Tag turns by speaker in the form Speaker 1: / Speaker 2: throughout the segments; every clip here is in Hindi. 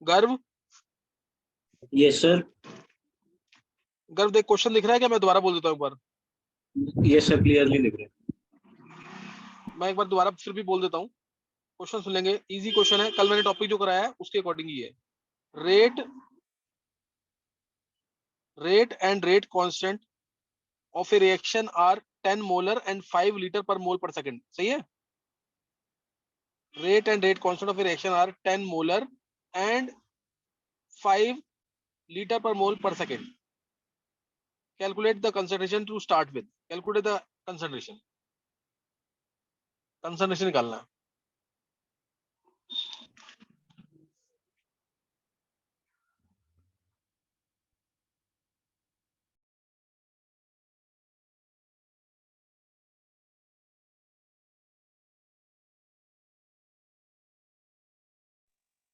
Speaker 1: गर्व,
Speaker 2: यस सर।
Speaker 1: गर्व देख क्वेश्चन दिख रहा है क्या? मैं दोबारा बोल देता हूँ एक बार।
Speaker 2: यस सर, क्लियरली दिख रहा है।
Speaker 1: मैं एक बार दोबारा फिर भी बोल देता हूँ, क्वेश्चन सुन लेंगे। इजी क्वेश्चन है, कल मैंने टॉपिक जो कराया है उसके अकॉर्डिंग ही है। Rate and rate constant of a reaction are 10 molar and 5 litre per mole per second. सही है? Rate and rate constant of a reaction are 10 molar and 5 litre per mole per second. Calculate the concentration to start with. Calculate the concentration, concentration निकालना है।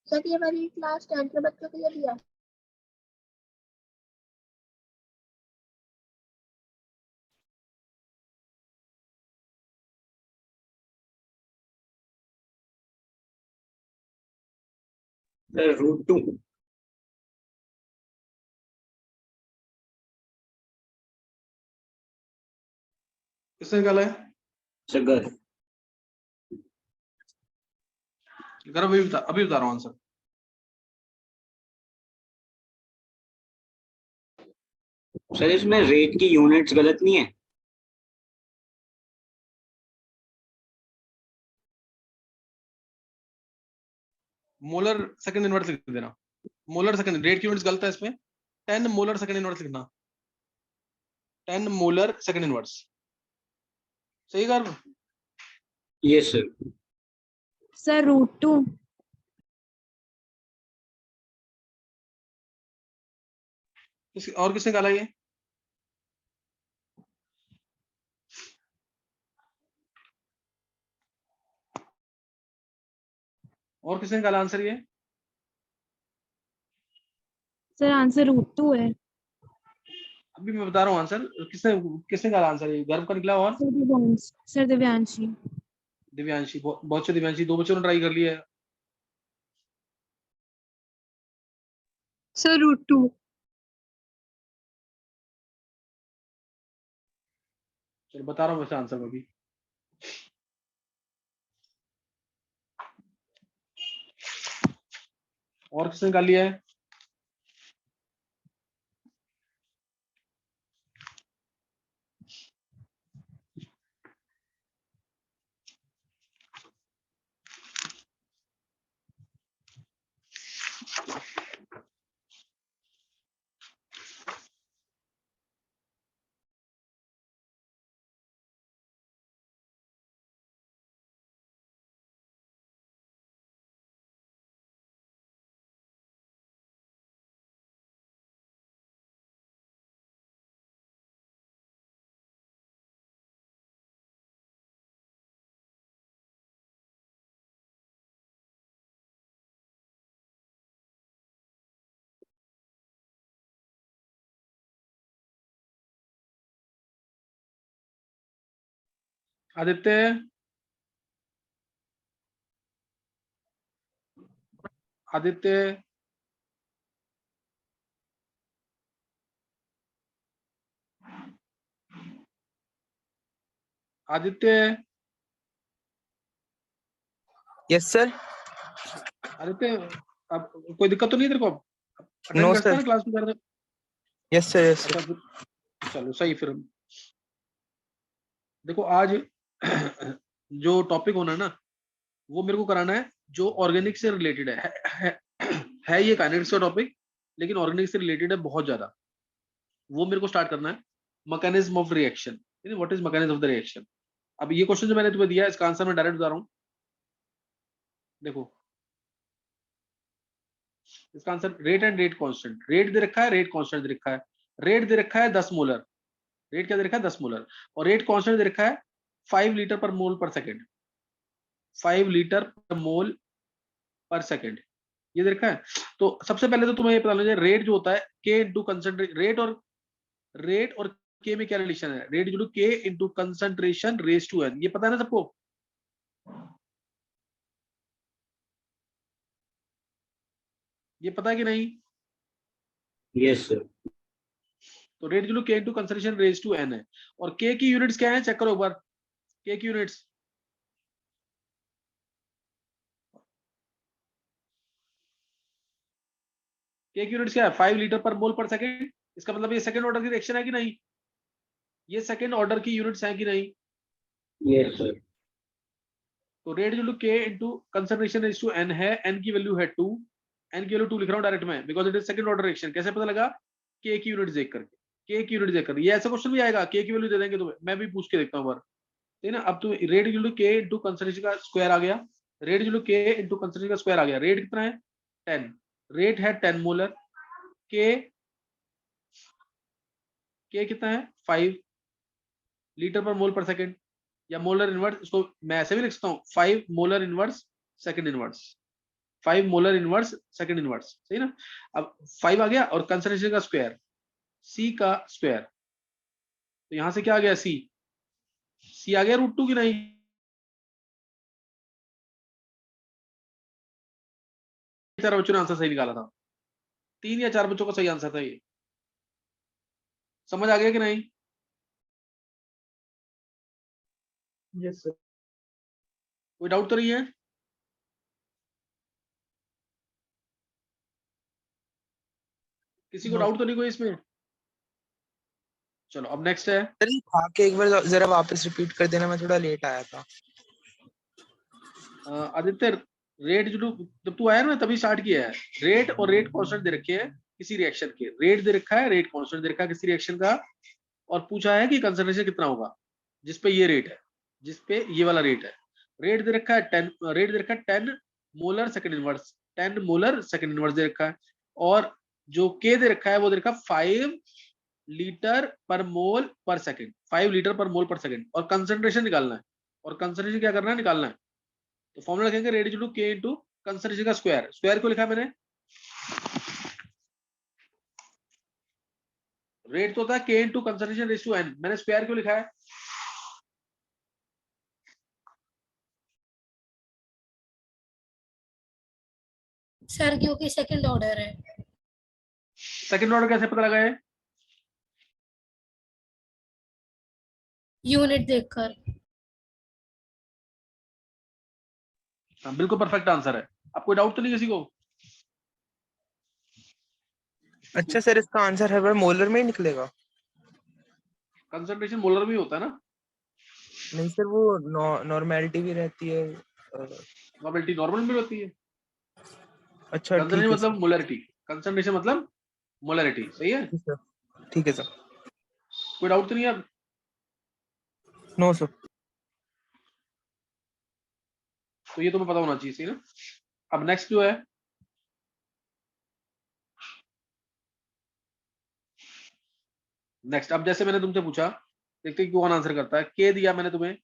Speaker 3: सर ये वाली क्लास 10 के बच्चों के लिए दिया।
Speaker 2: सर √2।
Speaker 1: किसने निकाला है?
Speaker 2: सर गर्व।
Speaker 1: गर्व अभी बता रहा हूँ आंसर।
Speaker 2: सर इसमें रेट की यूनिट्स गलत नहीं है?
Speaker 1: मोलर सेकंड इनवर्स लिख देना। मोलर सेकंड, रेट की यूनिट्स गलत है इसमें। 10 मोलर सेकंड इनवर्स लिखना, 10 मोलर सेकंड इनवर्स। सही गर्व?
Speaker 2: Yes sir.
Speaker 3: सर √2।
Speaker 1: और किसने निकाला ये? और किसने निकाला आंसर ये?
Speaker 3: सर आंसर √2 है।
Speaker 1: अभी मैं बता रहा हूँ आंसर। किसने किसने निकाला आंसर? ये गर्व का निकला। और
Speaker 3: सर दिव्यांशी।
Speaker 1: दिव्यांशी, बहुत अच्छे दिव्यांशी, 2 बच्चों ने ट्राई कर लिया है।
Speaker 3: सर √2।
Speaker 1: चलो बता रहा हूँ वैसे आंसर में भी। और किसने निकाल लिया है? आदित्य, आदित्य, आदित्य।
Speaker 4: Yes sir.
Speaker 1: आदित्य, अब कोई दिक्कत तो नहीं है तेरे को? अटेंड
Speaker 4: नो
Speaker 1: करता है
Speaker 4: सर।
Speaker 1: ना क्लास में?
Speaker 4: Yes sir, yes sir.
Speaker 1: अच्छा चलो सही। फिर देखो आज जो टॉपिक होना है ना, वो मेरे को कराना है जो ऑर्गेनिक से रिलेटेड है ये काइनेटिक्स का टॉपिक, लेकिन ऑर्गेनिक से रिलेटेड है बहुत ज्यादा। वो मेरे को स्टार्ट करना है। Mechanism of reaction, what is mechanism of the reaction. अब ये क्वेश्चन जो मैंने तुम्हें दिया है, इसका आंसर मैं डायरेक्ट बता रहा हूँ। देखो इसका answer rate and rate constant. Rate दे रखा है, रेट कांस्टेंट दे रखा है। रेट दे रखा है 10 मोलर। रेट क्या दे रखा है? 10 मोलर। और रेट कांस्टेंट दे रखा है 5 litre per mole per second. 5 litre per mole per second ये दे रखा है। तो सबसे पहले तो तुम्हें ये पता लगे रेट जो होता है के इंटू कंसंट्रेशन। रेट और के में क्या रिलेशन है? Rate equal to k into concentration raise to n. ये पता है ना सबको? ये पता है कि नहीं?
Speaker 2: Yes sir.
Speaker 1: तो rate equal to k into concentration raise to n है, और के की यूनिट्स क्या है, चेक करो एक बार, के की यूनिट्स। के की यूनिट्स क्या है, 5 लीटर पर मोल पर सेकेंड। इसका मतलब ये सेकंड ऑर्डर की रिएक्शन है कि नहीं? ये सेकंड ऑर्डर की यूनिट्स है कि नहीं?
Speaker 2: Yes sir.
Speaker 1: तो rate equal to k into concentration raise to n है, एन की वैल्यू है 2, एन की वैल्यू 2 लिख रहा हूं डायरेक्ट में, because it is second order reaction. कैसे पता लगा? के की यूनिट्स देख करके, के की यूनिट देख कर। ये ऐसा क्वेश्चन भी आएगा, के की वैल्यू दे देंगे तुम्हें, मैं भी पूछ के देखता हूं बार, ठीक है ना। अब तो rate equal to k into concentration का स्क्वायर आ गया, rate equal to k into concentration का स्क्वायर आ गया। रेट कितना है? 10, रेट है 10 मोलर, के कितना है? 5 litre per mole per second, या मोलर इनवर्स, इसको मैं ऐसे भी लिख सकता हूँ, 5 molar inverse second inverse, 5 molar inverse second inverse, सही ना। अब 5 आ गया, और कंसंट्रेशन का स्क्वायर, सी का स्क्वायर, तो यहां से क्या आ गया? सी आ गया √2 की नहीं? चार बच्चों ने आंसर सही निकाला था, 3 या 4 बच्चों का सही आंसर था ये। समझ आ गया कि नहीं?
Speaker 5: Yes sir.
Speaker 1: कोई डाउट तो नहीं है? किसी को
Speaker 5: No.
Speaker 1: डाउट तो नहीं कोई इसमें? चलो अब नेक्स्ट है।
Speaker 4: सर ये खा के एक बार जरा वापस रिपीट कर देना, मैं थोड़ा लेट आया था।
Speaker 1: आदित्य, रेट जो जब तू आया ना तभी स्टार्ट किया है। रेट और रेट कांस्टेंट दे रखे हैं किसी रिएक्शन के, रेट दे रखा है, रेट कांस्टेंट दे रखा है किसी रिएक्शन का, और पूछा है कि कंसंट्रेशन कितना होगा जिसपे ये रेट है, जिसपे ये वाला रेट है। रेट दे रखा है 10, रेट दे रखा है 10 molar second inverse, 10 molar second inverse दे रखा है, और जो के दे रखा है वो दे रखा है 5 litre per mole per second, 5 litre per mole per second, और कंसंट्रेशन निकालना है। और कंसंट्रेशन क्या करना है? निकालना है। तो फॉर्मूला लिखेंगे rate equal to k into concentration का स्क्वायर। स्क्वायर क्यों लिखा मैंने? रेट तो होता है k into concentration raise to n, मैंने स्क्वायर क्यों लिखा है?
Speaker 6: सर क्योंकि सेकंड ऑर्डर है।
Speaker 1: सेकंड ऑर्डर कैसे पता लगा है?
Speaker 6: यूनिट देखकर।
Speaker 1: हाँ, बिल्कुल परफेक्ट आंसर है। अब कोई डाउट तो नहीं किसी को?
Speaker 4: अच्छा सर, इसका आंसर हर बार मोलर में ही निकलेगा?
Speaker 1: कंसंट्रेशन मोलर में ही होता है ना।
Speaker 4: नहीं सर, वो नॉर्मेलिटी भी रहती है।
Speaker 1: नॉर्मलिटी नॉर्मल में होती है।
Speaker 4: अच्छा ठीक
Speaker 1: कंसंट्रेशन
Speaker 4: है
Speaker 1: मतलब मोलरिटी, कंसंट्रेशन मतलब मोलरिटी, सही है।
Speaker 4: सर। ठीक है सर।
Speaker 1: कोई डाउट तो नहीं है? अब
Speaker 4: नो सर।
Speaker 1: तो ये तुम्हें पता होना चाहिए, सही ना। अब नेक्स्ट जो है, नेक्स्ट अब जैसे मैंने तुमसे पूछा, देखते हैं कौन आंसर करता है। के दिया मैंने तुम्हें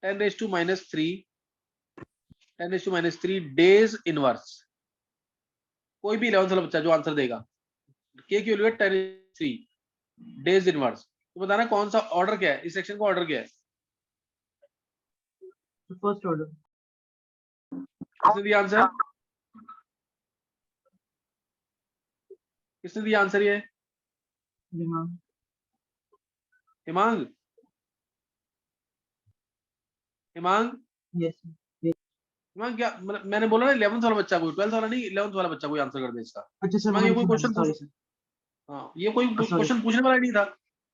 Speaker 1: 10⁻³ 10⁻³ डेज इनवर्स। कोई भी 11th वाला बच्चा जो आंसर देगा, के की वैल्यू है 10⁻³ डेज इनवर्स, तो बताना कौन सा ऑर्डर क्या है, इस सेक्शन का ऑर्डर क्या है?
Speaker 5: First order.
Speaker 1: किसने दिया आंसर? किसने दिया आंसर? ये हिमांग, हिमांग,
Speaker 5: यस।
Speaker 1: हिमांग क्या मतलब मैंने बोला ना 11th वाला बच्चा, कोई 12th वाला नहीं, 11th वाला बच्चा कोई आंसर कर दे इसका।
Speaker 5: अच्छा सर,
Speaker 1: हिमांग ये कोई क्वेश्चन
Speaker 5: सॉरी सर।
Speaker 1: हाँ ये कोई
Speaker 5: sorry.
Speaker 1: क्वेश्चन पूछने वाला नहीं था,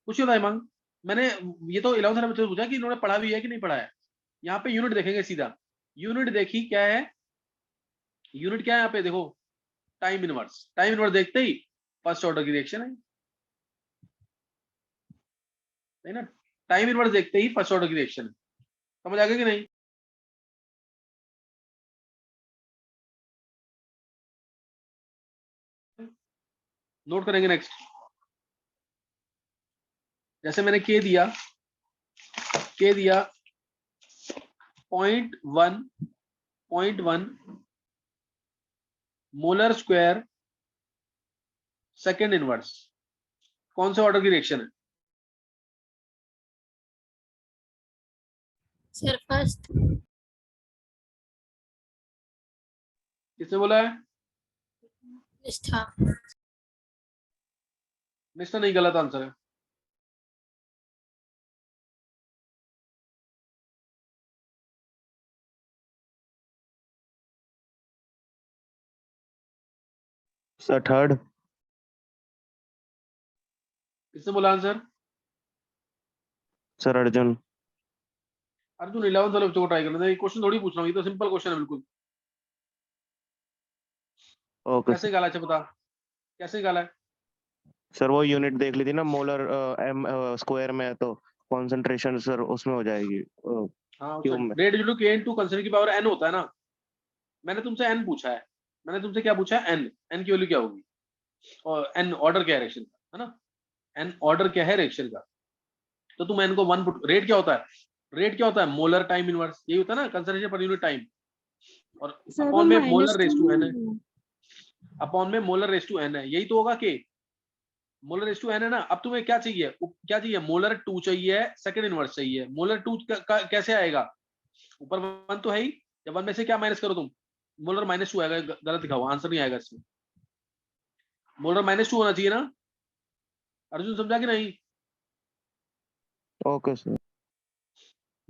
Speaker 1: पूछिए था हिमांग। मैंने ये तो 11th वाले बच्चे से पूछा कि इन्होंने पढ़ा भी है कि नहीं पढ़ा है। यहाँ पे यूनिट देखेंगे सीधा, यूनिट देखी क्या है, यूनिट क्या है यहाँ पे देखो, टाइम इनवर्स। टाइम इनवर्स देखते ही फर्स्ट ऑर्डर की रिएक्शन है ना। टाइम इनवर्स देखते ही फर्स्ट ऑर्डर की रिएक्शन है। समझ आ गया कि नहीं? नोट करेंगे नेक्स्ट। जैसे मैंने के दिया 0.1 मोलर स्क्वायर सेकेंड इनवर्स, कौन से ऑर्डर की रिएक्शन है?
Speaker 6: Sir first.
Speaker 1: किसने बोला है?
Speaker 6: निष्ठा।
Speaker 1: निष्ठा नहीं, गलत आंसर है।
Speaker 7: Sir third.
Speaker 1: किसने बोला answer?
Speaker 7: Sir Arjun.
Speaker 1: Arjun 11th वाले बच्चों को ट्राई करना था, ये क्वेश्चन थोड़ी पूछ रहा हूँ, ये तो सिंपल क्वेश्चन है बिल्कुल।
Speaker 7: ओके
Speaker 1: कैसे निकाला? अच्छा बता, कैसे निकाला है?
Speaker 7: सर, वो यूनिट देख ली थी ना, मोलर एम स्क्वायर में है तो कॉन्सेंट्रेशन सर उसमें हो जाएगी
Speaker 1: हाँ,
Speaker 7: क्यूब में।
Speaker 1: Rate equal to k into concentration की पावर n होता है ना। मैंने तुमसे n पूछा है, मैंने तुमसे क्या पूछा है? n की वैल्यू क्या होगी, और n ऑर्डर क्या है रिएक्शन का, है ना? n ऑर्डर क्या है रिएक्शन का, तो तुम n को 1 पुट। रेट क्या होता है? रेट क्या होता है? मोलर टाइम इनवर्स, यही होता है ना, कंसंट्रेशन पर यूनिट टाइम। और
Speaker 3: सर वो
Speaker 1: अपॉन में
Speaker 3: minus
Speaker 1: molar raise to
Speaker 3: two
Speaker 1: n है, अपॉन में मोलर रेस टू n है, यही तो होगा कि मोलर रेस टू n है ना। अब तुम्हें क्या चाहिए? क्या चाहिए? मोलर 2 चाहिए, सेकंड इनवर्स चाहिए। मोलर 2 कैसे आएगा? ऊपर 1 तो है ही, जब 1 में से क्या माइनस करो तुम? मोलर -2 आएगा। गलत लिखा हुआ, आंसर नहीं आएगा इसमें। मोलर -2 होना चाहिए ना। अर्जुन समझा कि नहीं?
Speaker 7: Okay sir.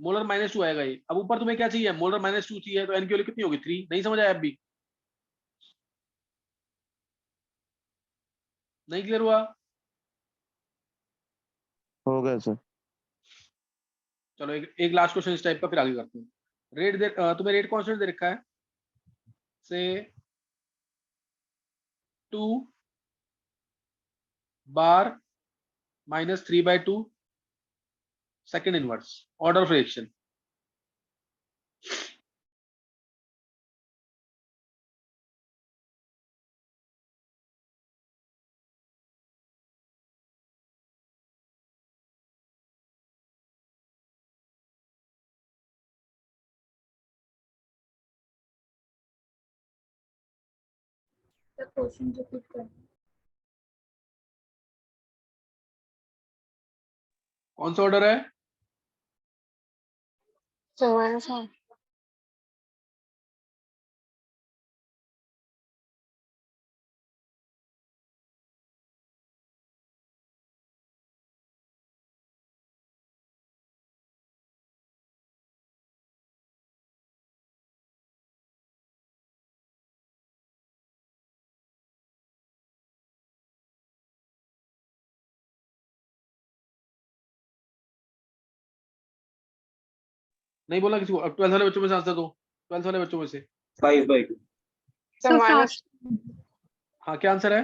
Speaker 1: मोलर -2 आएगा ये। अब ऊपर तुम्हें क्या चाहिए? मोलर -2 चाहिए, तो n की वैल्यू कितनी होगी? 3। नहीं समझ आया अभी? नहीं क्लियर हुआ?
Speaker 7: हो गया सर।
Speaker 1: चलो एक लास्ट क्वेश्चन इस टाइप का, फिर आगे करते हैं। रेट दे तुम्हें रेट कांस्टेंट दे रखा है से 2 बार -3/2 second inverse, order of reaction.
Speaker 3: Question repeat कर।
Speaker 1: कौन सा ऑर्डर है?
Speaker 3: सर
Speaker 1: नहीं बोला किसी को? अब 12th वाले बच्चों में से आंसर दो, 12th वाले बच्चों में से।
Speaker 2: 5/2।
Speaker 3: सर फास्ट
Speaker 1: हाँ, क्या आंसर है?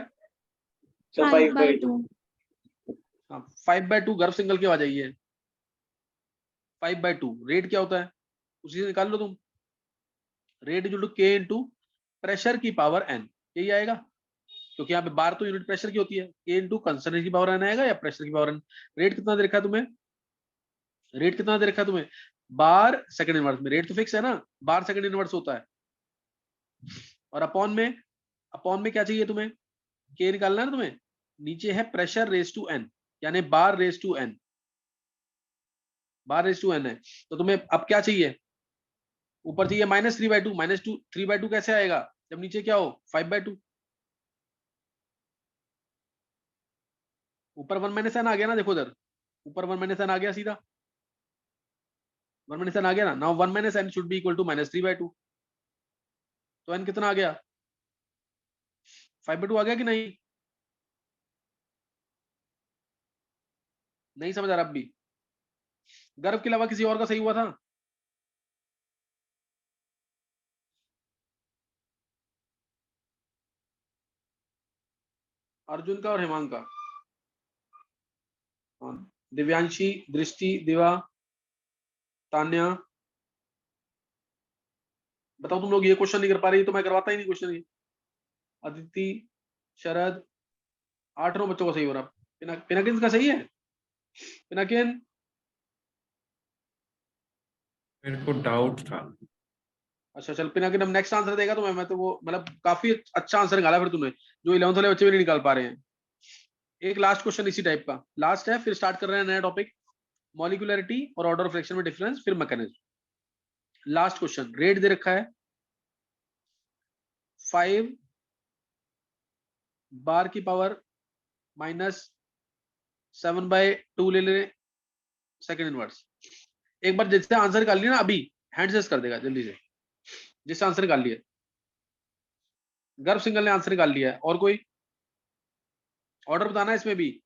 Speaker 2: सर
Speaker 3: 5/2
Speaker 1: हाँ, 5/2 गर्भ सिंगल की आ जाइए। 5/2 रेट क्या होता है, उसी से निकाल लो तुम। Rate equal to k into pressure की पावर n, यही आएगा, क्योंकि यहाँ पे बार तो यूनिट प्रेशर की होती है। के इनटू कंसंट्रेशन की पावर n आएगा या प्रेशर की पावर n। रेट कितना दे रखा है तुम्हें? रेट कितना दे रखा है तुम्हें? बार सेकंड इनवर्स में रेट तो फिक्स है ना, बार सेकंड इनवर्स होता है। और अपॉन में क्या चाहिए तुम्हें? के निकालना है ना तुम्हें। नीचे है प्रेशर रेस टू n, यानी bar raise to n, bar raise to n है। तो तुम्हें अब क्या चाहिए? ऊपर चाहिए -3/2। -3/2 कैसे आएगा जब नीचे क्या हो? 5/2। ऊपर 1 - n आ गया ना, देखो इधर, ऊपर 1 - n आ गया सीधा। 1 - n आ गया ना। Now 1 - n should be equal to -3/2। तो n कितना आ गया? 5/2 आ गया कि नहीं? नहीं समझ आ रहा अब भी? गर्भ के अलावा किसी और का सही हुआ था? अर्जुन का और हेमांग का। हाँ, दिव्यांशी, दृष्टि, दिवा, तान्या, बताओ तुम लोग ये क्वेश्चन नहीं कर पा रही तो मैं करवाता ही नहीं क्वेश्चन ये। अदिति, शरद, 8-9 बच्चों का सही हो रहा। पिनाकिन का सही है? पिनाकिन,
Speaker 8: मेरे को डाउट था।
Speaker 1: अच्छा चल पिनाकिन अब नेक्स्ट आंसर देगा तो मैं तो वो मतलब काफी अच्छा आंसर निकाला फिर तुमने, जो 11th वाले बच्चे भी नहीं निकाल पा रहे हैं। एक लास्ट क्वेश्चन इसी टाइप का लास्ट है, फिर स्टार्ट कर रहे हैं नया टॉपिक, मॉलिक्यूलरिटी और ऑर्डर ऑफ रिएक्शन में डिफरेंस, फिर मैकेनिज्म। लास्ट क्वेश्चन, रेट दे रखा है 5 बार की पावर -7/2 ले ले सेकंड इनवर्स। एक बार जिससे आंसर निकाल लिया ना अभी हैंड रेस कर देगा जल्दी से, जिससे आंसर निकाल लिया। गर्भ सिंगल ने आंसर निकाल लिया है, और कोई ऑर्डर बताना है इसमें भी,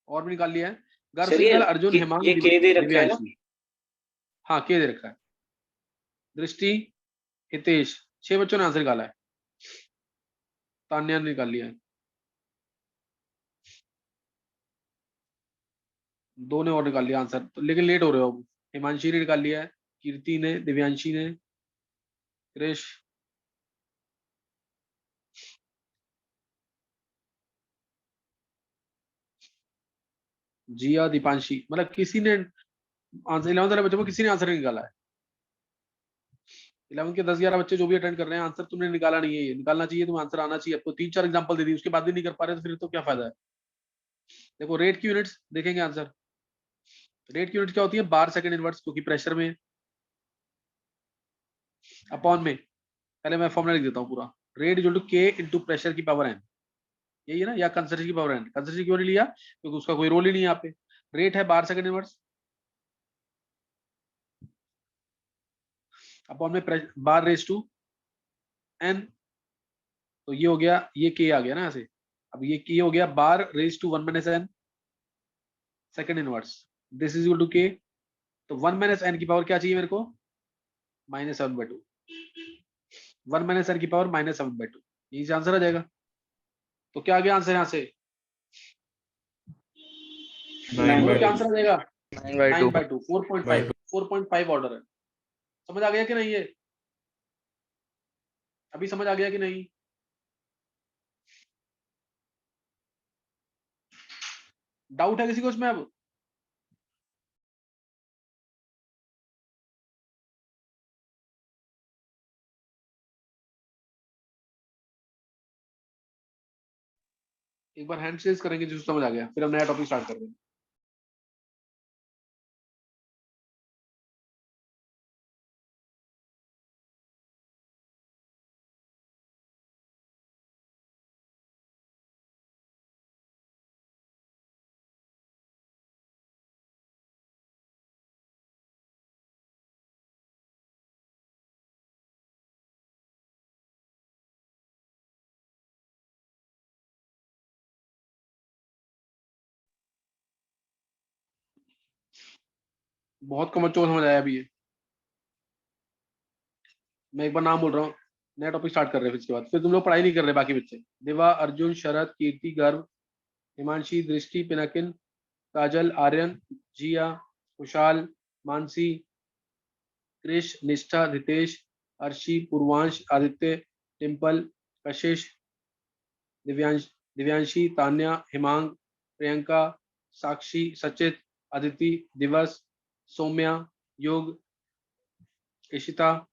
Speaker 1: और भी निकाल लिया है। गर्भ
Speaker 2: सर ये
Speaker 1: सिंगल, अर्जुन, हेमांग,
Speaker 2: ये के दे रखा है ना?
Speaker 1: दिव्यांशी। हाँ के दे रखा है। दृष्टि, हितेश, 6 बच्चों ने आंसर निकाला है। तान्या ने निकाल लिया है, 2 ने और निकाल लिया आंसर, तो लेकिन लेट हो रहे हो अब। हिमांशी ने निकाल लिया है, कीर्ति ने, दिव्यांशी ने, क्रिश, जिया, दीपांशी, मतलब किसी ने आंसर 11th वाले बच्चों में किसी ने आंसर नहीं निकाला है। 11th के 10-11 बच्चे जो भी अटेंड कर रहे हैं, आंसर तुमने निकाला नहीं है, ये निकालना चाहिए, तुम्हें आंसर आना चाहिए। अब तो 3-4 एग्जांपल दे दी, उसके बाद भी नहीं कर पा रहे तो फिर तो क्या फायदा है। देखो रेट की यूनिट्स देखेंगे आंसर। रेट की यूनिट क्या होती है? बार सेकंड इनवर्स, क्योंकि प्रेशर में अपॉन में, पहले मैं फॉर्मूला लिख देता हूँ पूरा। Rate equal to k into pressure की पावर n, यही है ना, या कंसंट्रेशन की पावर n। कंसंट्रेशन क्यों नहीं लिया? क्योंकि उसका कोई रोल ही नहीं है यहाँ पे। रेट है बार सेकंड इनवर्स अपॉन में बार रेज टू n, तो ये हो गया, ये के आ गया ना यहाँ से। अब ये के हो गया bar raise to 1 - n second inverse, this is equal to K. तो 1 - n की पावर क्या चाहिए मेरे को? -7/2। 1 - n की पावर -7/2, यही से आंसर आ जाएगा। तो क्या आ गया आंसर यहाँ से?
Speaker 8: 9/2.
Speaker 1: क्या आंसर आ जाएगा?
Speaker 4: 9/2
Speaker 1: 9/2, 4.5 ऑर्डर है। समझ आ गया कि नहीं? ये अभी समझ आ गया कि नहीं? डाउट है किसी को इसमें? अब एक बार हैंड रेज करेंगे जिसको समझ आ गया, फिर हम नया टॉपिक स्टार्ट कर देंगे। बहुत कम बच्चों को समझ आया अभी ये। मैं एक बार नाम बोल रहा हूँ, नया टॉपिक स्टार्ट कर रहे हैं, फिर इसके बाद फिर तुम लोग पढ़ाई नहीं कर रहे बाकी बच्चे। दिवा, अर्जुन, शरद, कीर्ति, गर्व, हिमांशी, दृष्टि, पिनाकिन, काजल, आर्यन, जिया, कुशाल, मानसी, कृष, निष्ठा, रितेश, अर्शी, पूर्वांश, आदित्य, टिम्पल, कशिश, दिव्यांशी, तान्या, हिमांग, प्रियंका, साक्षी, सचित, अदिति, दिवस, सौम्या, योग, इशिता,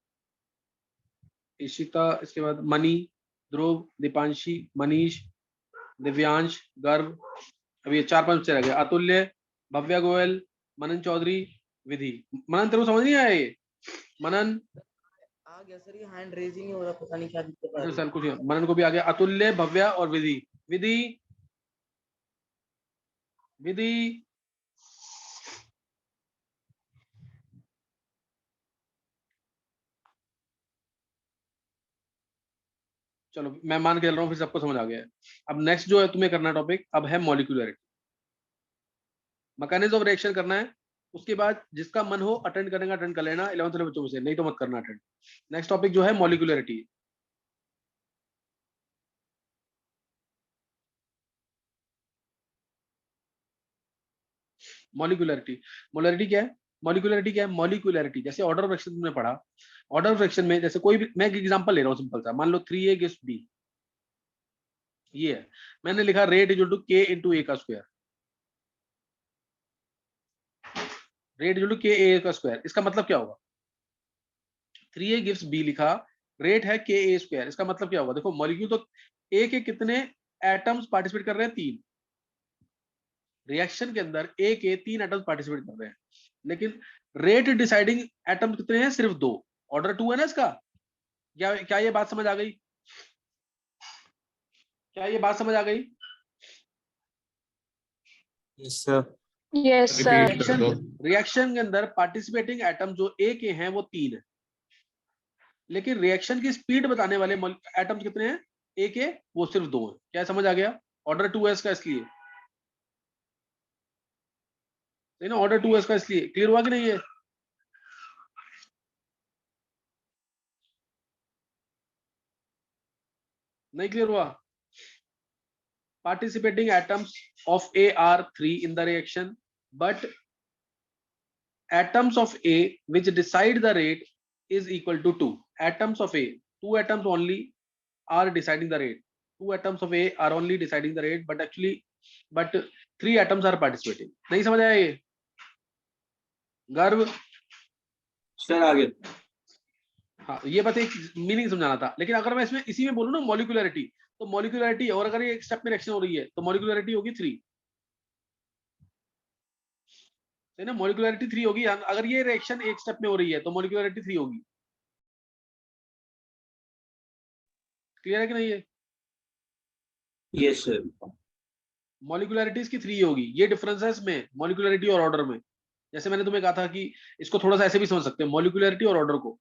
Speaker 1: इसके बाद मनी, ध्रुव, दीपांशी, मनीष, दिव्यांश, गर्व। अब ये 4-5 बच्चे रह गए। अतुल्य, भव्या गोयल, मनन चौधरी, विधि। मनन तेरे को समझ नहीं आया ये? मनन
Speaker 5: आ गया सर, ये हैंड रेजिंग ही हो रहा, पता नहीं क्या दिक्कत आ रही है।
Speaker 1: सर कुछ मनन को भी आ गया। अतुल्य, भव्या और विधि। विधि, विधि, चलो मैं मान के चल रहा हूँ, फिर सबको समझ आ गया है। अब नेक्स्ट जो है तुम्हें करना टॉपिक अब है मॉलिक्यूलरिटी, मैकेनिज्म ऑफ रिएक्शन करना है। उसके बाद जिसका मन हो अटेंड करने का अटेंड कर लेना 11th वाले बच्चों में से, नहीं तो मत करना अटेंड। नेक्स्ट टॉपिक जो है मॉलिक्यूलरिटी। मॉलिक्यूलरिटी, मोलरिटी क्या है? मॉलिक्यूलरिटी क्या है? मॉलिक्यूलरिटी जैसे ऑर्डर ऑफ रिएक्शन तुमने पढ़ा, ऑर्डर ऑफ रिएक्शन में जैसे कोई भी, मैं एक एग्जांपल ले रहा हूँ सिंपल सा, मान लो 3A गिव्स B, ये है, मैंने लिखा rate equal to K into A का square. Rate equal to K A का स्क्वायर, इसका मतलब क्या होगा? 3A गिव्स B लिखा, रेट है K A स्क्वायर, इसका मतलब क्या होगा? देखो मॉलिक्यूल तो A के कितने एटम्स पार्टिसिपेट कर रहे हैं? 3। रिएक्शन के अंदर A के 3 एटम्स पार्टिसिपेट कर रहे हैं, लेकिन रेट डिसाइडिंग एटम कितने हैं? सिर्फ 2। ऑर्डर 2 है ना इसका, क्या ये बात समझ आ गई? क्या ये बात समझ आ गई?
Speaker 5: Yes sir.
Speaker 3: Yes, sir.
Speaker 8: Repeat कर दो।
Speaker 1: रिएक्शन के अंदर पार्टिसिपेटिंग एटम जो ए के हैं वो 3 है, लेकिन रिएक्शन की स्पीड बताने वाले एटम्स कितने हैं? ए के वो सिर्फ 2 हैं। क्या समझ आ गया? ऑर्डर 2s का इसलिए, ना ऑर्डर 2s का इसलिए। क्लियर हुआ कि नहीं? है नहीं क्लियर हुआ? Participating atoms of A are 3 in the reaction, but atoms of A which decide the rate is equal to 2. Atoms of A, 2 atoms only are deciding the rate. 2 atoms of A are only deciding the rate, but 3 atoms are participating. नहीं समझ आया ये? गर्व?
Speaker 2: सर आगे।
Speaker 1: हाँ, ये बस एक मीनिंग समझाना था। लेकिन अगर मैं इसमें इसी में बोलूं ना मॉलिक्यूलरिटी, तो मॉलिक्यूलरिटी, और अगर ये एक स्टेप में रिएक्शन हो रही है तो मॉलिक्यूलरिटी होगी 3, है ना? मॉलिक्यूलरिटी 3 होगी। अगर ये रिएक्शन एक स्टेप में हो रही है तो मॉलिक्यूलरिटी 3 होगी। क्लियर है कि नहीं? है
Speaker 2: यस सर।
Speaker 1: मॉलिक्यूलरिटीज की 3 होगी। ये डिफरेंस है इसमें मॉलिक्यूलरिटी और ऑर्डर में। जैसे मैंने तुम्हें कहा था कि इसको थोड़ा सा ऐसे भी समझ सकते हैं, मॉलिक्यूलरिटी और ऑर्डर को।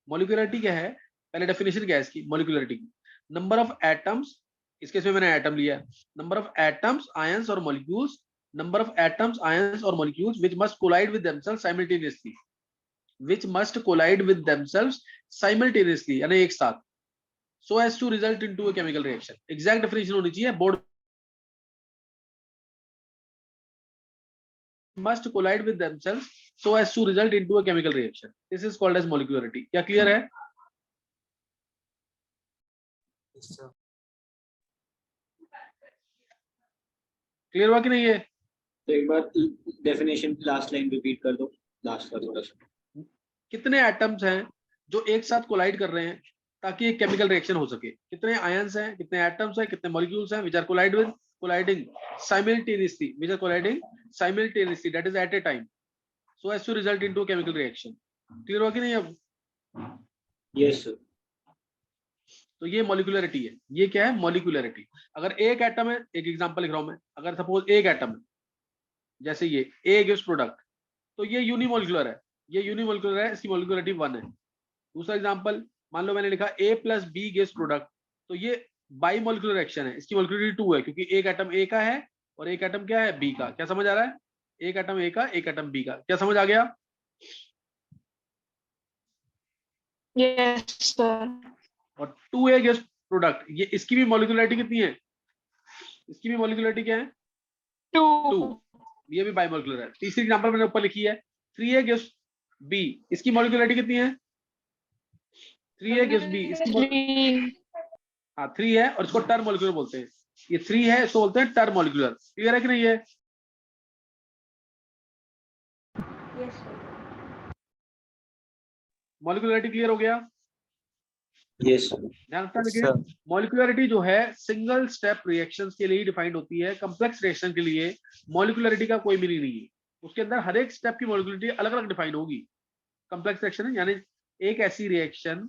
Speaker 1: मॉलिक्यूलरिटी क्या है? पहले डेफिनेशन क्या है इसकी मॉलिक्यूलरिटी की? नंबर ऑफ एटम्स, इसके इसमें मैंने एटम लिया, नंबर ऑफ एटम्स, आयंस और molecules, number of atoms, ions और molecules which must collide with themselves simultaneously, which must collide with themselves simultaneously, यानी एक साथ, so as to result into a chemical reaction. Exact definition होनी चाहिए board. must collide with themselves so as to result into a chemical reaction. This is called as molecularity. क्या क्लियर है?
Speaker 5: Yes sir.
Speaker 1: क्लियर हुआ कि नहीं है?
Speaker 2: तो एक बार डेफिनेशन लास्ट लाइन रिपीट कर दो, लास्ट का थोड़ा सा।
Speaker 1: कितने एटम्स हैं जो एक साथ कोलाइड कर रहे हैं ताकि एक केमिकल रिएक्शन हो सके? कितने आयंस हैं, कितने एटम्स हैं, कितने मॉलिक्यूल्स हैं which are colliding simultaneously, which are colliding simultaneously, that is at a time, so as to result into a chemical reaction. Clear हुआ कि नहीं अब?
Speaker 2: Yes sir.
Speaker 1: तो ये मॉलिक्यूलरिटी है। ये क्या है? मॉलिक्यूलरिटी। अगर एक एटम है, एक एग्जांपल लिख रहा हूं मैं, अगर सपोज एक एटम है, जैसे ये A गिव्स प्रोडक्ट, तो ये यूनिमोलिकुलर है, ये यूनिमोलिकुलर है, इसकी मॉलिक्यूलरिटी 1 है। दूसरा एग्जांपल, मान लो मैंने लिखा A plus B gives product, तो ये बाई मॉलिक्यूलर रिएक्शन है, इसकी मॉलिक्यूलरिटी 2 है, क्योंकि एक एटम A का है और एक एटम क्या है? B का। क्या समझ आ रहा है? एक एटम A का, एक एटम B का। क्या समझ आ गया?
Speaker 3: Yes, sir.
Speaker 1: और 2A गिव्स प्रोडक्ट, ये इसकी भी मॉलिक्यूलरिटी कितनी है? इसकी भी मॉलिक्यूलरिटी क्या है? 2। ये भी बाइमोलिकुलर है। तीसरी एग्जांपल मैंने ऊपर लिखी है 3A गिव्स B, इसकी मॉलिक्यूलरिटी कितनी है? 3A गिव्स B, इसकी हाँ 3 है और इसको टर मॉलिक्यूलर बोलते हैं। ये 3 है, इसको बोलते हैं टर मॉलिक्यूलर। क्लियर है कि नहीं है?
Speaker 3: Yes, sir.
Speaker 1: मॉलिक्यूलरिटी क्लियर हो गया?
Speaker 2: Yes sir.
Speaker 1: ध्यान रखना।
Speaker 5: Yes,
Speaker 1: देखिए
Speaker 5: sir.
Speaker 1: मॉलिक्यूलरिटी जो है सिंगल स्टेप रिएक्शंस के लिए डिफाइंड होती है। कॉम्प्लेक्स रिएक्शन के लिए मॉलिक्यूलरिटी का कोई मीनिंग नहीं है। उसके अंदर हर एक स्टेप की मॉलिक्यूलरिटी अलग अलग डिफाइन होगी। कॉम्प्लेक्स रिएक्शन है यानी एक ऐसी रिएक्शन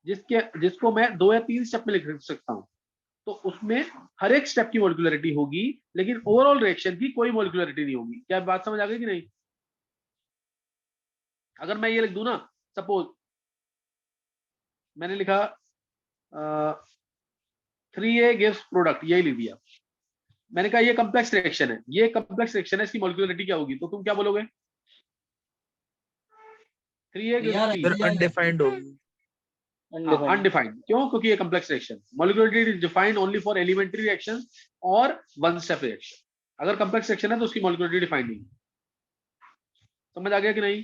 Speaker 1: जिसको मैं 2 या 3 स्टेप में लिख सकता हूं, तो उसमें हर एक स्टेप की मॉलिक्यूलरिटी होगी, लेकिन ओवरऑल रिएक्शन की कोई मॉलिक्यूलरिटी नहीं होगी। क्या बात समझ आ गई कि नहीं? अगर मैं ये लिख दूं ना, सपोज मैंने लिखा 3A गिव्स प्रोडक्ट, यही लिख दिया। मैंने कहा ये कॉम्प्लेक्स रिएक्शन है, ये कॉम्प्लेक्स रिएक्शन है, इसकी मॉलिक्यूलरिटी क्या होगी? तो तुम क्या बोलोगे? 3A गिव्स B,
Speaker 4: अनडिफाइंड होगी।
Speaker 1: अनडिफाइंड। क्यों? क्योंकि ये complex reaction, molecularity is defined only for elementary reactions और वन स्टेप रिएक्शन। अगर कॉम्प्लेक्स रिएक्शन है तो उसकी मॉलिक्यूलरिटी डिफाइंड नहीं। समझ आ गया कि नहीं?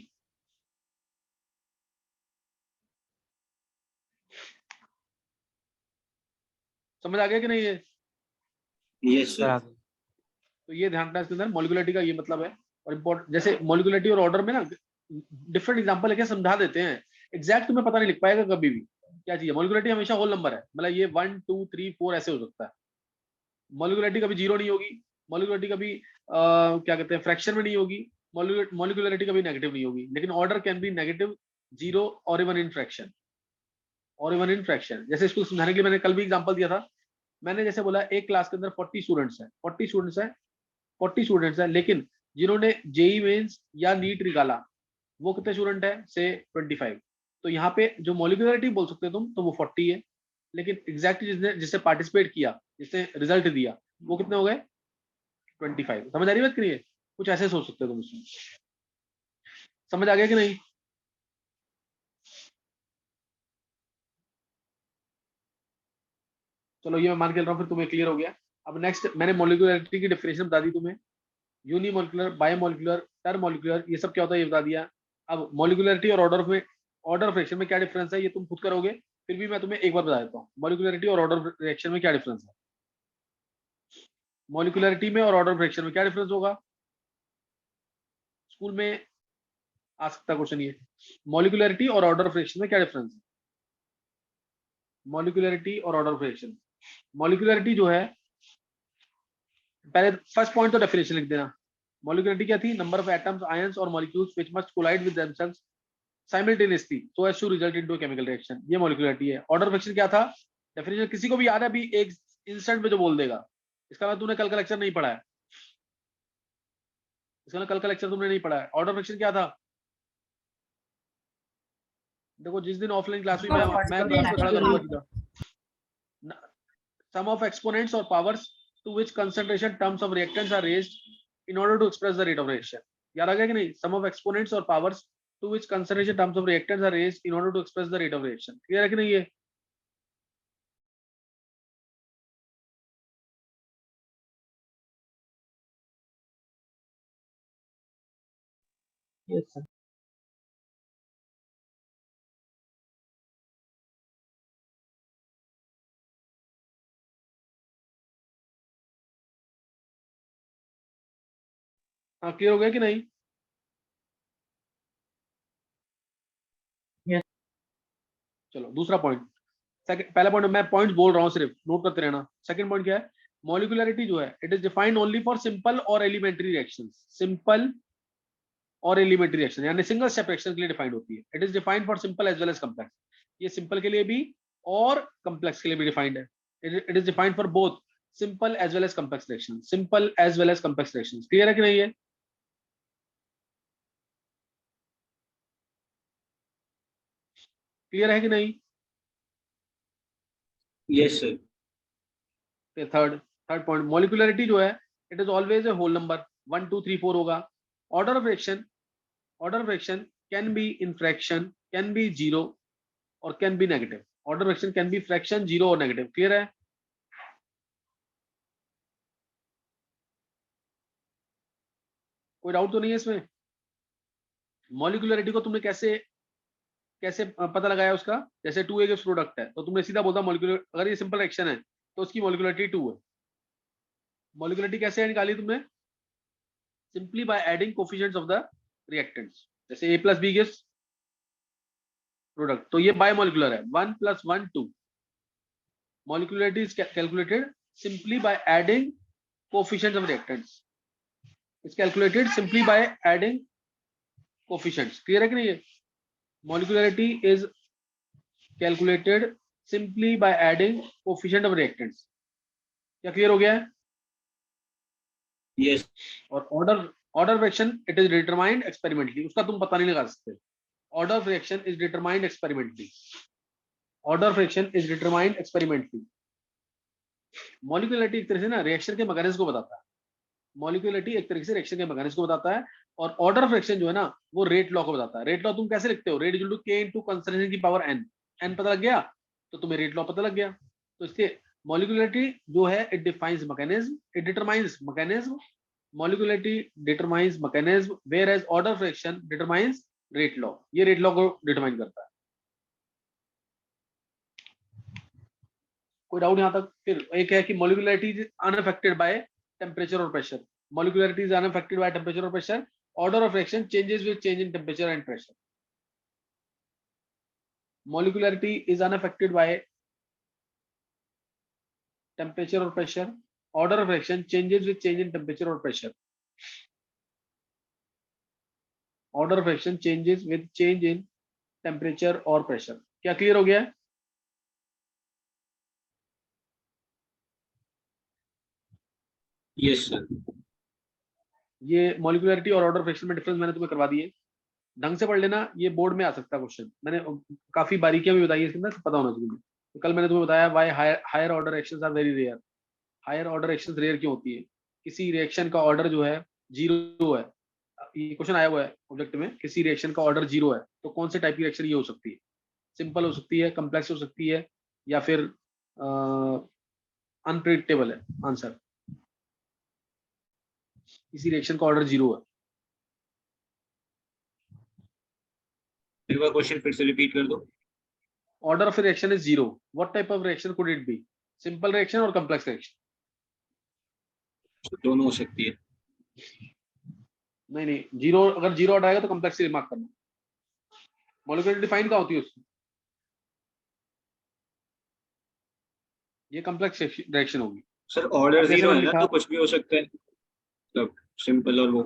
Speaker 1: समझ आ गया कि नहीं? है
Speaker 2: यस सर।
Speaker 1: तो ये ध्यान रखना इसके अंदर मॉलिक्यूलरिटी का ये मतलब है। और इम्पोर्टेंट, जैसे मॉलिक्यूलरिटी और ऑर्डर में ना डिफरेंट एग्जांपल लेके समझा देते हैं, एग्जैक्ट तुम्हें पता नहीं लिख पाएगा कभी भी क्या चीज है। मॉलिक्यूलरिटी हमेशा होल नंबर है, मतलब ये 1 2 3 4 ऐसे हो सकता है। मॉलिक्यूलरिटी कभी 0 नहीं होगी, मॉलिक्यूलरिटी कभी क्या कहते हैं फ्रैक्शन में नहीं होगी, मॉलिक्यूलरिटी कभी नेगेटिव नहीं होगी। लेकिन ऑर्डर कैन बी नेगेटिव, 0 और इवन इन फ्रैक्शन। और इवन इन फ्रैक्शन। जैसे इसको समझाने के लिए मैंने कल भी एग्जांपल दिया था। मैंने जैसे बोला एक क्लास के अंदर 40 स्टूडेंट्स हैं, 40 स्टूडेंट्स हैं, लेकिन जिन्होंने जेई मेंस या नीट निकाला वो कितने स्टूडेंट है, से 25। तो यहाँ पे जो मॉलिक्यूलरिटी बोल सकते हो तुम, तो वो 40 है, लेकिन एग्जैक्टली जिसने पार्टिसिपेट किया, जिसने रिजल्ट दिया, वो कितने हो गए, 25। समझ आ रही बात, करिए कुछ ऐसे सोच सकते हो तुम इसमें। समझ आ गया कि नहीं? चलो ये मैं मान के चल रहा हूँ, फिर तुम्हें क्लियर हो गया। अब नेक्स्ट, मैंने मॉलिक्यूलरिटी की डेफिनेशन बता दी तुम्हें, यूनिमोलिकुलर, बायोमोलिकुलर, टर्मोलिकुलर, ये सब क्या होता है ये बता दिया। अब मॉलिक्यूलरिटी और ऑर्डर ऑफ रिएक्शन में क्या डिफरेंस है ये तुम खुद करोगे, फिर भी मैं तुम्हें एक बार बता देता हूँ मॉलिक्यूलरिटी और ऑर्डर ऑफ रिएक्शन में क्या डिफरेंस है। मॉलिक्यूलरिटी में और ऑर्डर ऑफ रिएक्शन में क्या डिफरेंस होगा, स्कूल में आ सकता क्वेश्चन ये, मॉलिक्यूलरिटी और ऑर्डर ऑफ रिएक्शन में क्या डिफरेंस है। मॉलिक्यूलरिटी और ऑर्डर ऑफ रिएक्शन, मॉलिक्यूलरिटी जो है, पहले फर्स्ट पॉइंट तो डेफिनेशन लिख देना। मॉलिक्यूलरिटी क्या थी, नंबर ऑफ एटम्स, आयंस और molecules which must collide with themselves simultaneously so as to result into chemical reaction, ये मॉलिक्यूलरिटी है। ऑर्डर ऑफ रिएक्शन क्या था, डेफिनेशन किसी को भी याद है अभी एक इंस्टेंट में जो बोल देगा, इसका मतलब तूने कल का लेक्चर नहीं पढ़ा है, इसका मतलब कल का लेक्चर तुमने नहीं पढ़ा है। ऑर्डर ऑफ रिएक्शन क्या था, देखो जिस दिन ऑफलाइन क्लास हुई मैं क्लास में खड़ा करूंगा सीधा, sum of exponents or powers to which concentration terms of reactants are raised in order to express the rate of reaction। याद आ गया कि नहीं, sum of exponents or powers to which concentration terms of reactants are raised in order to express the rate of reaction। Clear है कि नहीं ये?
Speaker 5: Yes, sir.
Speaker 1: हाँ क्लियर हो गया कि नहीं?
Speaker 5: Yes.
Speaker 1: चलो दूसरा पॉइंट, पहला पॉइंट मैं पॉइंट बोल रहा हूँ सिर्फ नोट करते रहना। सेकंड पॉइंट क्या है, मॉलिक्यूलरिटी जो है it is defined only for simple और एलिमेंट्री रिएक्शंस, सिंपल और एलिमेंट्री रिएक्शन यानी सिंगल स्टेप रिएक्शन के लिए डिफाइंड होती है। It is defined for simple as well as complex, ये सिंपल के लिए भी और कॉम्प्लेक्स के लिए भी डिफाइंड है। It is defined for both simple as well as complex reaction, simple as well as complex reaction. Clear है कि नहीं है? क्लियर है कि नहीं?
Speaker 2: Yes, sir.
Speaker 1: Third point, molecularity जो है it is always a whole number, 1 2 3 4 होगा। Order of reaction can be in fraction, can be zero और can be negative. Order reaction can be fraction, zero और नेगेटिव। क्लियर है? कोई डाउट तो नहीं है इसमें? मॉलिक्यूलरिटी को तुमने कैसे कैसे पता लगाया उसका, जैसे 2A गिव्स प्रोडक्ट है तो तुमने सीधा बोलता मॉलिक्यूलर, अगर ये सिंपल रिएक्शन है तो उसकी मॉलिक्यूलरिटी 2 है। मॉलिक्यूलरिटी कैसे निकाली तुमने, simply by adding coefficients of the reactants. जैसे A plus B gives product, तो ये बायोमोलिकुलर है, 1 + 1 2। Molecularity is calculated simply by adding coefficients of reactants, is calculated simply by adding coefficients. Clear है कि नहीं है? Molecularity is calculated simply by adding coefficient of reactants। क्या क्लियर हो गया है?
Speaker 2: Yes.
Speaker 1: और order reaction it is determined experimentally, उसका तुम पता नहीं लगा सकते। Order reaction is determined experimentally, order reaction is determined experimentally. Molecularity एक तरह से ना रिएक्शन के मैकेनिज्म को बताता है, मॉलिक्यूलरिटी एक तरीके से रिएक्शन के मैकेनिज्म को बताता है, और ऑर्डर ऑफ रिएक्शन जो है ना वो रेट लॉ को बताता है। रेट लॉ तुम कैसे लिखते हो, rate equal to k into concentration की पावर n, n पता लग गया तो तुम्हें रेट लॉ पता लग गया। तो इससे मॉलिक्यूलरिटी जो है it defines mechanism, it determines mechanism, molecularity determines mechanism, whereas order of reaction determines rate law, ये रेट लॉ को डिटरमाइन करता है। कोई डाउट यहां तक? फिर एक है कि molecularity is unaffected by temperature और pressure, molecularity is unaffected by temperature or pressure, order of reaction changes with change in temperature and pressure। molecularity is unaffected by temperature or pressure, order of reaction changes with change in temperature or pressure, order of reaction changes with change in temperature or pressure। क्या क्लियर हो गया है?
Speaker 2: Yes sir.
Speaker 1: ये मॉलिक्यूलरिटी और ऑर्डर फ्रैक्शन में डिफरेंस मैंने तुम्हें करवा दिए, ढंग से पढ़ लेना, ये बोर्ड में आ सकता है क्वेश्चन। मैंने काफी बारीकियां भी बताई है इसके अंदर, पता होना चाहिए। तो कल मैंने तुम्हें बताया why higher order reactions are very rare. Higher order reactions rare क्यों होती है? किसी रिएक्शन का ऑर्डर जो है 0 है, ये क्वेश्चन आया हुआ है ऑब्जेक्ट में, किसी रिएक्शन का ऑर्डर 0 है तो कौन से टाइप की रिएक्शन ये हो सकती है? सिंपल हो सकती है, कम्प्लेक्स हो सकती है, या फिर अनप्रेडिक्टेबल है आंसर। किसी रिएक्शन का ऑर्डर 0 है।
Speaker 2: एक बार क्वेश्चन फिर से रिपीट कर दो।
Speaker 1: Order of a reaction is 0. What type of reaction could it be? Simple reaction or complex reaction?
Speaker 2: दोनों हो सकती है।
Speaker 1: नहीं, 0 अगर 0 ऑर्डर आएगा तो कम्प्लेक्स से मार्क करना। मॉलिक्यूलर डिफाइन कहाँ होती है उसकी? ये कम्प्लेक्स रिएक्शन होगी।
Speaker 2: सर ऑर्डर
Speaker 1: अब जैसे
Speaker 2: 0 है
Speaker 1: मैंने
Speaker 2: ना,
Speaker 1: लिखा-
Speaker 2: तो कुछ भी हो सकता है, मतलब सिंपल और वो।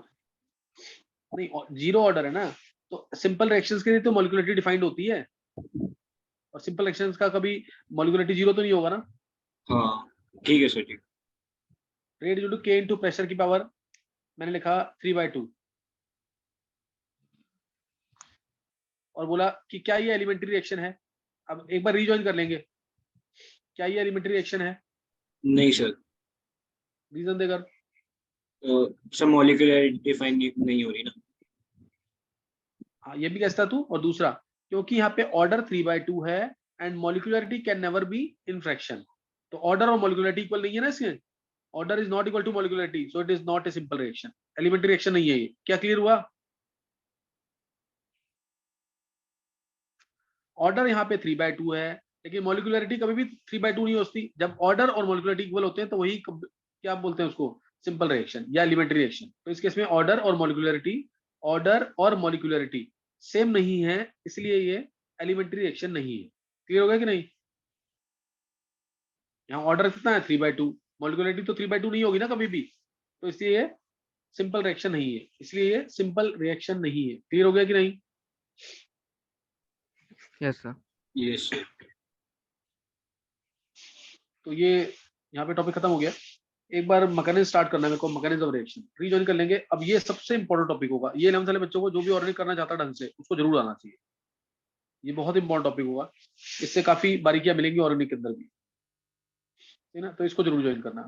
Speaker 1: नहीं, 0 ऑर्डर है ना, तो सिंपल रिएक्शंस के लिए तो मॉलिक्यूलरिटी डिफाइंड होती है, और सिंपल रिएक्शंस का कभी मॉलिक्यूलरिटी 0 तो नहीं होगा ना।
Speaker 2: हाँ ठीक है sir ji.
Speaker 1: Rate due to K into pressure की पावर मैंने लिखा 3/2, और बोला कि क्या ये एलिमेंट्री रिएक्शन है? अब एक बार रीजॉइन कर लेंगे, क्या ये एलिमेंट्री रिएक्शन है?
Speaker 2: नहीं सर,
Speaker 1: रीजन देकर।
Speaker 2: सब मॉलिक्यूलर डिफाइन नहीं हो रही ना।
Speaker 1: हाँ, ये भी कैसा तू, और दूसरा क्योंकि यहाँ पे ऑर्डर 3/2 है and molecularity can never be in fraction, तो ऑर्डर और मॉलिक्यूलरिटी इक्वल नहीं है ना इसके। Order is not equal to molecularity, so it is not a simple reaction, elementary reaction नहीं है ये। क्या क्लियर हुआ? ऑर्डर यहाँ पे 3/2 है, लेकिन मॉलिक्यूलरिटी कभी भी 3/2 नहीं होती। जब ऑर्डर और मॉलिक्यूलरिटी इक्वल होते हैं तो वही क्या बोलते हैं उसको, सिंपल रिएक्शन या एलिमेंट्री रिएक्शन। तो इस केस में ऑर्डर और मॉलिक्यूलरिटी सेम नहीं है, इसलिए ये एलिमेंट्री रिएक्शन नहीं है। क्लियर हो गया कि नहीं? यहाँ ऑर्डर कितना है 3/2, मॉलिक्यूलरिटी तो 3/2 नहीं होगी ना कभी भी, तो इसलिए ये सिंपल रिएक्शन नहीं है, इसलिए ये सिंपल रिएक्शन नहीं है। क्लियर हो गया कि नहीं?
Speaker 4: Yes sir.
Speaker 2: Yes sir.
Speaker 1: तो ये यहाँ पे टॉपिक खत्म हो गया। एक बार मैकेनिज्म स्टार्ट करना है मेरे को, मैकेनिज्म ऑफ रिएक्शन रीजॉइन कर लेंगे। अब ये सबसे इंपॉर्टेंट टॉपिक होगा, ये 11th वाले बच्चों को जो भी ऑर्गेनाइज करना चाहता है ढंग से, उसको जरूर आना चाहिए। ये बहुत इंपॉर्टेंट टॉपिक होगा, इससे काफी बारीकियां मिलेंगी ऑर्गेनिक के अंदर भी, है ना? तो इसको जरूर ज्वाइन करना।